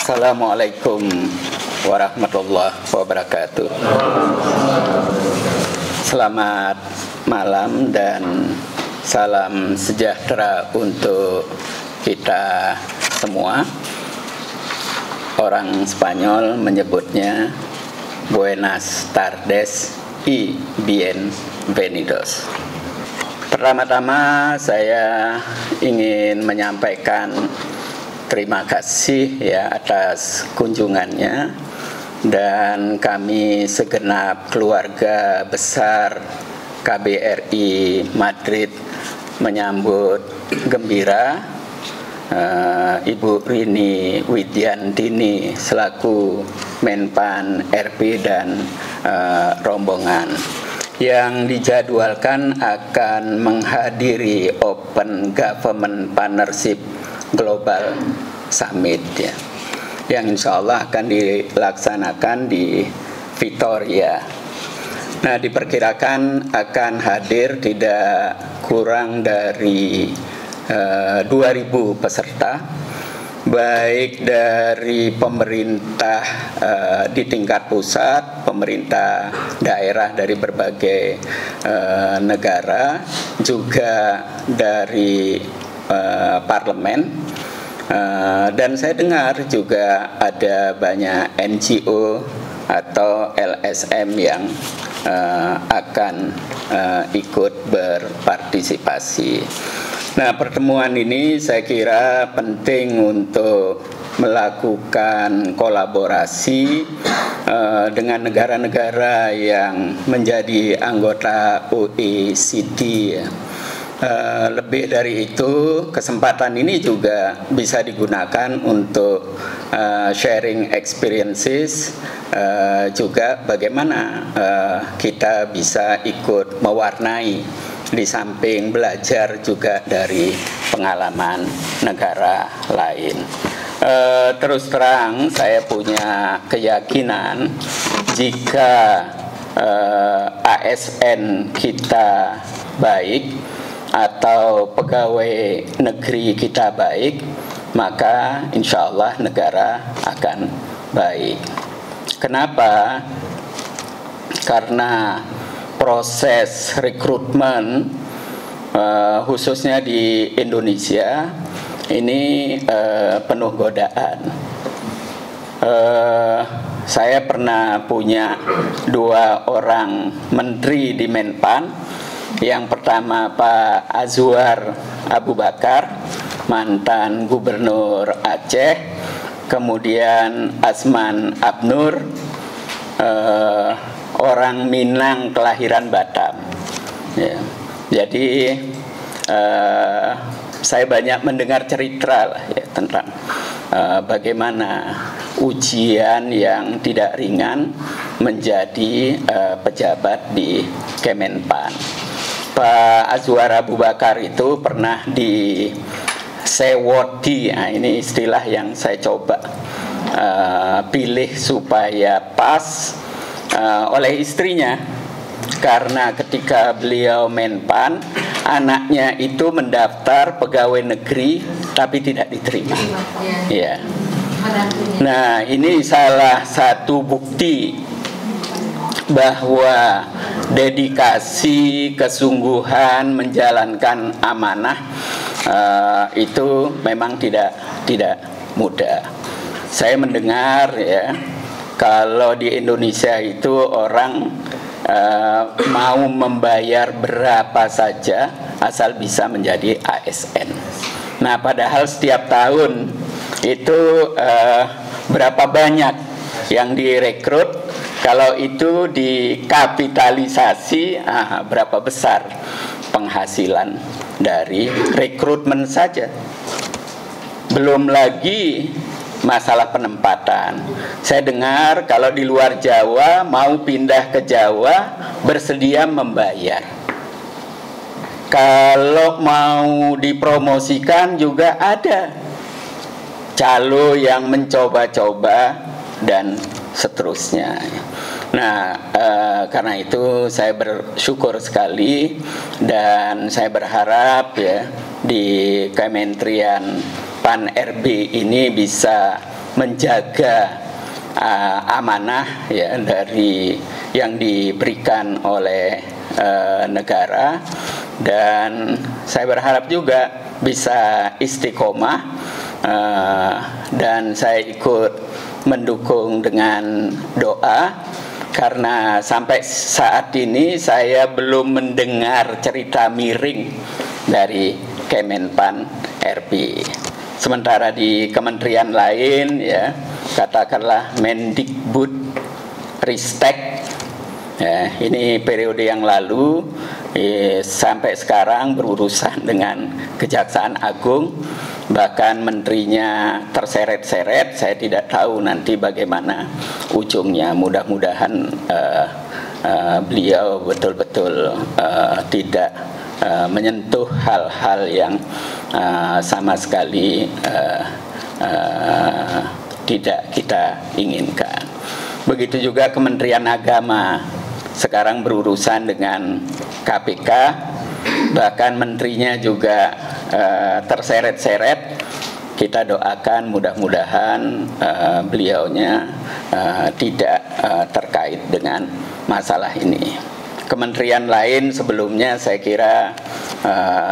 Assalamualaikum warahmatullahi wabarakatuh. Selamat malam dan salam sejahtera untuk kita semua. Orang Spanyol menyebutnya Buenas tardes y bienvenidos. Pertama-tama saya ingin menyampaikan terima kasih ya atas kunjungannya, dan kami segenap keluarga besar KBRI Madrid menyambut gembira Ibu Rini Widyantini selaku Menpan RB dan rombongan yang dijadwalkan akan menghadiri Open Government Partnership Global Summit ya, yang insya Allah akan dilaksanakan di Vitoria. Nah, diperkirakan akan hadir tidak kurang dari 2.000 peserta, baik dari pemerintah di tingkat pusat, pemerintah daerah dari berbagai negara, juga dari parlemen, dan saya dengar juga ada banyak NGO atau LSM yang akan ikut berpartisipasi. Nah, pertemuan ini saya kira penting untuk melakukan kolaborasi dengan negara-negara yang menjadi anggota OECD ya. Lebih dari itu, kesempatan ini juga bisa digunakan untuk sharing experiences, juga bagaimana kita bisa ikut mewarnai di samping belajar juga dari pengalaman negara lain. Terus terang saya punya keyakinan jika ASN kita baik atau pegawai negeri kita baik, maka insya Allah negara akan baik. Kenapa? Karena proses rekrutmen khususnya di Indonesia ini penuh godaan. Saya pernah punya 2 orang menteri di Menpan. Yang pertama Pak Azwar Abu Bakar, mantan gubernur Aceh, kemudian Asman Abnur, orang Minang kelahiran Batam ya. Jadi saya banyak mendengar cerita lah ya tentang bagaimana ujian yang tidak ringan menjadi pejabat di Kemenpan. Pak Azwar Abu Bakar itu pernah disewoti, nah ini istilah yang saya coba pilih supaya pas oleh istrinya, karena ketika beliau Menpan, anaknya itu mendaftar pegawai negeri tapi tidak diterima ya. Nah, ini salah satu bukti bahwa dedikasi, kesungguhan menjalankan amanah itu memang tidak mudah. Saya mendengar ya, kalau di Indonesia itu orang mau membayar berapa saja asal bisa menjadi ASN. Nah, padahal setiap tahun itu berapa banyak yang direkrut. Kalau itu dikapitalisasi, berapa besar penghasilan dari rekrutmen saja. Belum lagi masalah penempatan. Saya dengar kalau di luar Jawa mau pindah ke Jawa bersedia membayar. Kalau mau dipromosikan juga ada calo yang mencoba-coba dan seterusnya. Nah, karena itu saya bersyukur sekali dan saya berharap ya di Kementerian Pan RB ini bisa menjaga amanah ya dari yang diberikan oleh negara, dan saya berharap juga bisa istiqomah, dan saya ikut mendukung dengan doa, karena sampai saat ini saya belum mendengar cerita miring dari Kemenpan RP. Sementara di kementerian lain ya, katakanlah Mendikbud Ristek ya, ini periode yang lalu sampai sekarang berurusan dengan Kejaksaan Agung, bahkan menterinya terseret-seret. Saya tidak tahu nanti bagaimana ujungnya. Mudah-mudahan beliau betul-betul tidak menyentuh hal-hal yang sama sekali tidak kita inginkan. Begitu juga Kementerian Agama sekarang berurusan dengan KPK, bahkan menterinya juga terseret-seret. Kita doakan mudah-mudahan beliaunya tidak terkait dengan masalah ini. Kementerian lain sebelumnya saya kira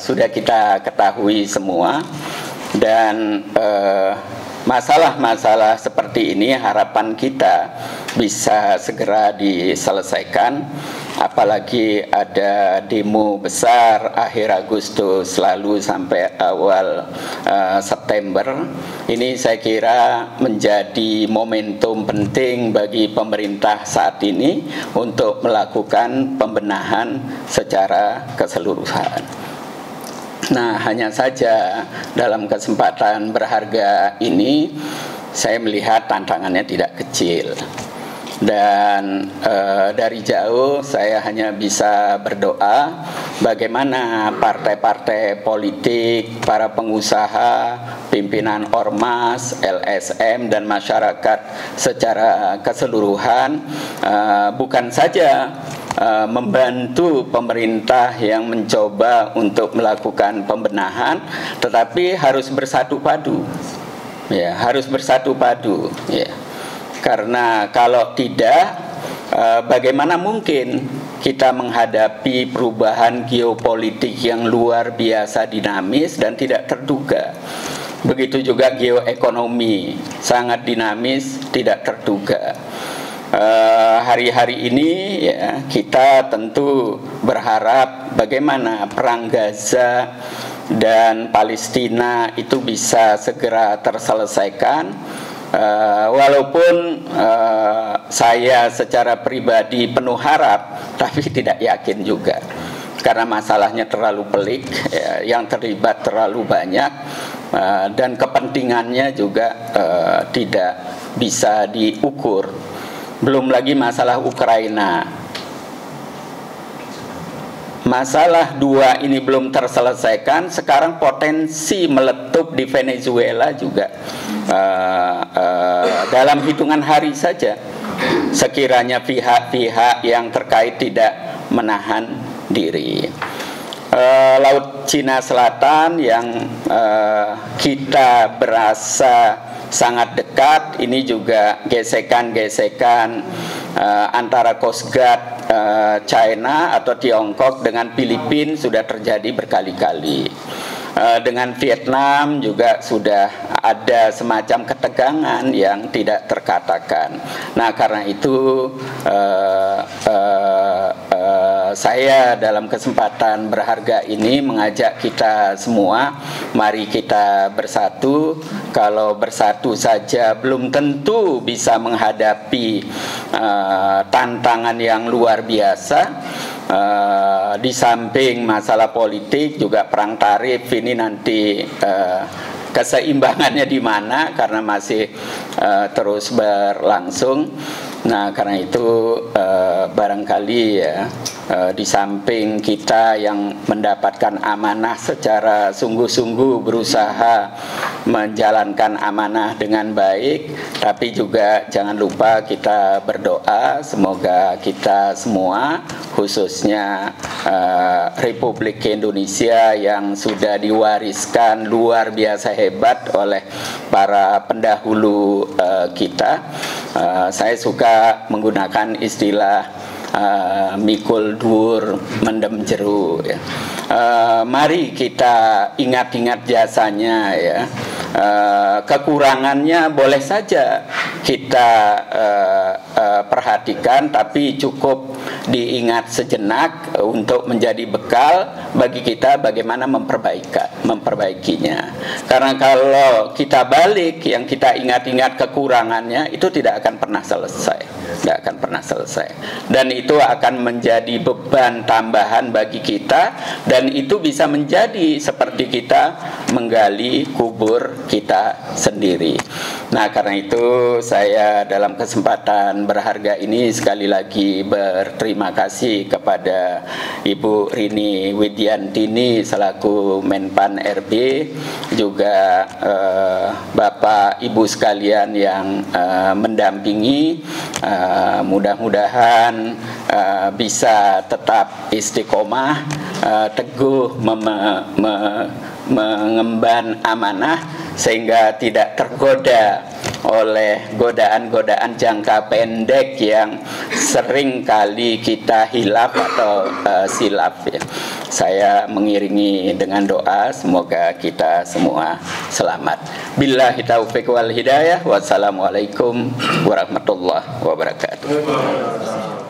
sudah kita ketahui semua, dan masalah-masalah seperti ini harapan kita bisa segera diselesaikan, apalagi ada demo besar akhir Agustus lalu sampai awal September. Ini saya kira menjadi momentum penting bagi pemerintah saat ini untuk melakukan pembenahan secara keseluruhan. Nah, hanya saja dalam kesempatan berharga ini saya melihat tantangannya tidak kecil. Dan dari jauh saya hanya bisa berdoa bagaimana partai-partai politik, para pengusaha, pimpinan ormas, LSM, dan masyarakat secara keseluruhan bukan saja membantu pemerintah yang mencoba untuk melakukan pembenahan, tetapi harus bersatu padu, ya, harus bersatu padu, ya. Karena kalau tidak, bagaimana mungkin kita menghadapi perubahan geopolitik yang luar biasa dinamis dan tidak terduga. Begitu juga geoekonomi, sangat dinamis, tidak terduga. Hari-hari ini ya, kita tentu berharap bagaimana perang Gaza dan Palestina itu bisa segera terselesaikan. Walaupun saya secara pribadi penuh harap, tapi tidak yakin juga, karena masalahnya terlalu pelik, ya, yang terlibat terlalu banyak, dan kepentingannya juga tidak bisa diukur. Belum lagi masalah Ukraina. Masalah dua ini belum terselesaikan, sekarang potensi meletup di Venezuela juga dalam hitungan hari saja, sekiranya pihak-pihak yang terkait tidak menahan diri. Laut Cina Selatan yang kita berasa sangat dekat, ini juga gesekan-gesekan antara Coast Guard China atau Tiongkok dengan Filipina sudah terjadi berkali-kali. Dengan Vietnam juga sudah ada semacam ketegangan yang tidak terkatakan. Nah, karena itu saya dalam kesempatan berharga ini mengajak kita semua, mari kita bersatu. Kalau bersatu saja belum tentu bisa menghadapi tantangan yang luar biasa. Di samping masalah politik juga perang tarif ini nanti keseimbangannya di mana, karena masih terus berlangsung. Nah, karena itu barangkali ya, di samping kita yang mendapatkan amanah secara sungguh-sungguh berusaha menjalankan amanah dengan baik, tapi juga jangan lupa kita berdoa semoga kita semua, khususnya Republik Indonesia yang sudah diwariskan luar biasa hebat oleh para pendahulu kita. Saya suka menggunakan istilah mikul dur mendem jeru ya. Mari kita ingat-ingat jasanya ya. Kekurangannya boleh saja kita perhatikan, tapi cukup diingat sejenak untuk menjadi bekal bagi kita bagaimana memperbaikinya. Karena kalau kita balik yang kita ingat-ingat kekurangannya, itu tidak akan pernah selesai, tidak akan pernah selesai, dan itu akan menjadi beban tambahan bagi kita, dan itu bisa menjadi seperti kita menggali kubur kita sendiri. Nah, karena itu saya dalam kesempatan berharga ini sekali lagi berterima kasih kepada Ibu Rini Widyantini selaku Menpan RB, juga Bapak Ibu sekalian yang mendampingi. Mudah-mudahan bisa tetap istiqomah, teguh mengemban amanah, sehingga tidak tergoda oleh godaan-godaan jangka pendek yang sering kali kita hilaf atau silaf ya. Saya mengiringi dengan doa semoga kita semua selamat. Billahi taufiq wal hidayah. Wassalamualaikum warahmatullahi wabarakatuh.